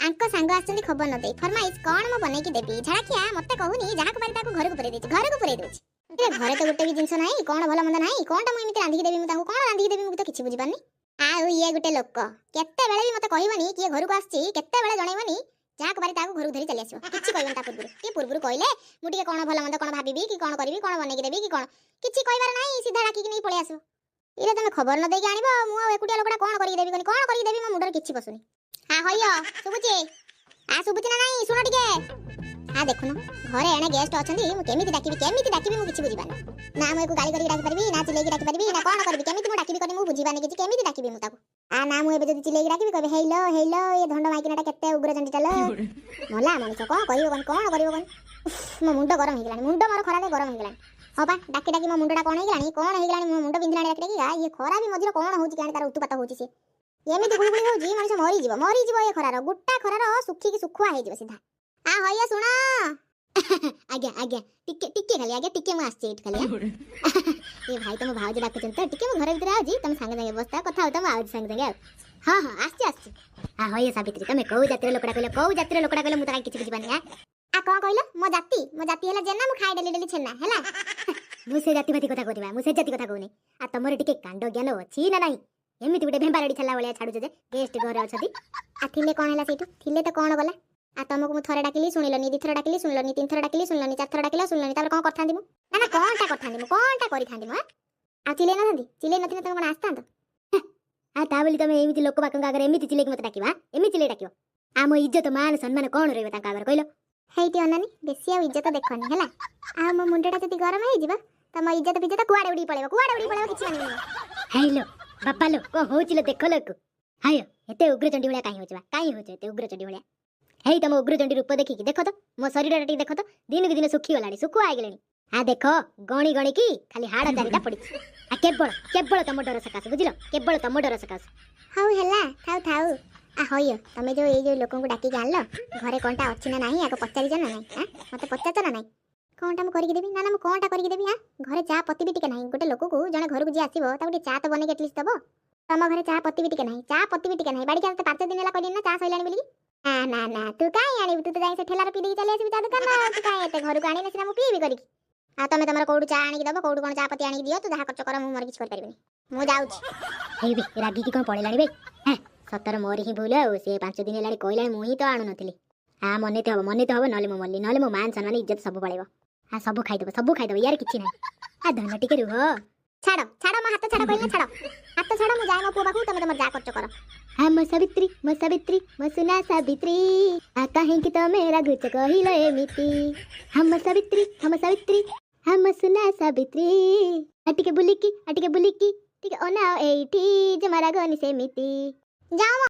आंको सांग आछंती खबर न दे फरमाइश कोन म बनै कि देबी झाड़ाखिया मते कहूनी जहा को पारी ताको घर को पुरे देछि घर को पुरे देछि ए घरे तो गोटे भी जिंस नाही कोन भला मंद नाही कोनटा म इमिति रांधी देबी म ताको कोन रांधी देबी म तो किछि बुझी पानी आ ये गोटे लोक केते बेले भी मते कहबनी कि घर को आछी केते बेले जणैबनी जहा को पारी ताको घर को धरि चली आसीबो किछि कहबन ता पूर्व के पूर्व कहले मु टिके कोन भला मंद कोन भाबिबी कि कोन करबी कोन बनै कि देबी कि कोन किछि कहबार नाही सीधा राखी कि नै पळे आसो इरे तमे खबर न देकी आनिबो मु आ एकुटिया लोकडा कोन करि देबी कोन करि देबी म मुंडर किछि बसुनी हां होइयो सुबुची आ सुबुची ना नाही सुनो टिके हां देखुनो घरे एने गेस्ट अछंती मु केमिति डाकिबी मु किछि बुझी पानी ना मु एको गाली करी डाकी परबी ना चिलेकी डाकी परबी ना कोन करबी केमिति मु डाकिबी कनी मु बुझी पानी किछि केमिति डाकिबी मु ताको आ ना मु एबे जदी चिलेकी डाकिबी कहबे हेलो हेलो ये धंड माइकिनाटा केते उग्र चंडी चलो मोला मनिष कोन करियो कोन करियो कोन मो मुंड गरम हे गेलानी मुंड मोर खराबे गरम हे गेलानी हो बा डाकी डाकी मो मुंडटा कोन हे गेलानी मो मुंड बिंदिलानी डाकी डाकी ये खरा भी मझिर कोन होची कानी तार उत्पात होची से एमिति गुळगुळी होची मनिष मरी जीव ये खरार गुट्टा खरार सुखी की सुखुआ हे जीव सीधा आ होइया सुना आज्ञा आज्ञा टिके खाली आज्ञा टिके मु आछी एट खाली ए भाई तुम भाउज डाकुचन त टिके मु घर भीतर आउजी तुम संगे संगे बसता कथा होता मु आउजी संगे संगे हां हां आछी आ होइया सावित्री तुम कौ जातिर लोकड़ा कहले मु त किछि बुझी पानी आ कोन कहलो मो जाति हला जेना मु खाइ डेली छेना हला मु से जाति भाती कथा कहबा मु से जाति कथा कहूनी आ तमरे टिके कांड ज्ञान अछि ना नाही एमिति गुटे भेंबारडी छला बलिया छाडु जे गेस्ट घर अछती आ थिले कोन हला सेठु थिले त कोन गला आ तुमको मु थरे डाकिली सुनिलनी दी थरे डाकिली सुनिलनी तीन थरे डाकिली सुनिलनी चार थरे डाकिला सुनिलनी तापर कोन करथांदी मु ना कोनटा करिथांदी मु आ चिले नथि तुम कोन आस्तांत आ ता बोली तमे एमिति लोक बाकंगा अगर एमिति चिले कि मत डाकिबा एमिति चिले डाकियो आ मो इज्जत मान सम्मान कोन रहबा ताका अगर कहलो हेइति अनानी बेसी आ इज्जत देखनी हला आ मो मुंडटा जति गरम हे जिबा त मो इज्जत कुआडे उडी पळेबो किछि मानिबो हेलो बापा लो को होचिलो देखो लोक हायो एते उग्र चंडी भलिया काई होचबा एते उग्र चंडी भलिया हेई तम उग्र चंडी रूप देखि देखो तो मो शरीर टी देखो तो दिन के दिन सुखी गलानी सुखुआ आ गेलेनी आ देखो गणी की खाली हाड़ चारिटा पड़ी आ केवल तम डर सकास बुझिलो केवल तम डर सकास हाउ हेला थाउ आ होइयो तमे जो ए लोकन को डाकी जानलो घरे कोनटा अछि ना नाही आको पचारि जना नाही हां मते पचाच ना नाही कोनटा म करि के देबी ना म कोनटा करि के देबी हां घरे चा पत्ती भी टिके नाही गोटे लोक को जने घर को जे आसीबो ता गोटे चा तो बने के एटलिस्ट दबो तम घरे चा पत्ती भी टिके नाही बाड़ी के 5 दिन ला कहली ना चा सइलानी बोली ना तू काई आनी तू तो जाई से ठेला रे पी दे चले आसी ता दुकान ना तू काई एते घर को आनी ना मु पीबी करी आ तमे तमरा कोडू चा आनी के दबो कोडू कोन चा पत्ती आनी के दियो तू जहा खर्च कर मु मर किछ कर परबिनी मु जाउछी हेई बे रागी की कोन पळेलानी बे हैं सतर मोर ही भूल आ से 5 दिन लानी कहला मु ही तो आनु नथिली आ मने तो हबो नले मु मल्ली नले मु मान सम्मान इज्जत सब पळेबो आ सब खाइ दबो यार किछि नै आ धन टिके रुह छाड़ो म हाथ छाड़ो कहले छाड़ो मु जाय म पुआ बाकू तमे जा खर्च कर हम सावित्री म सुना सावित्री आ कहीं कि तो मेरा गुच कहिलो एमिति हम सावित्री हम सुना सावित्री आटिके बुलिकी टिके ओना एठी जे मारा गनी सेमिति जाओ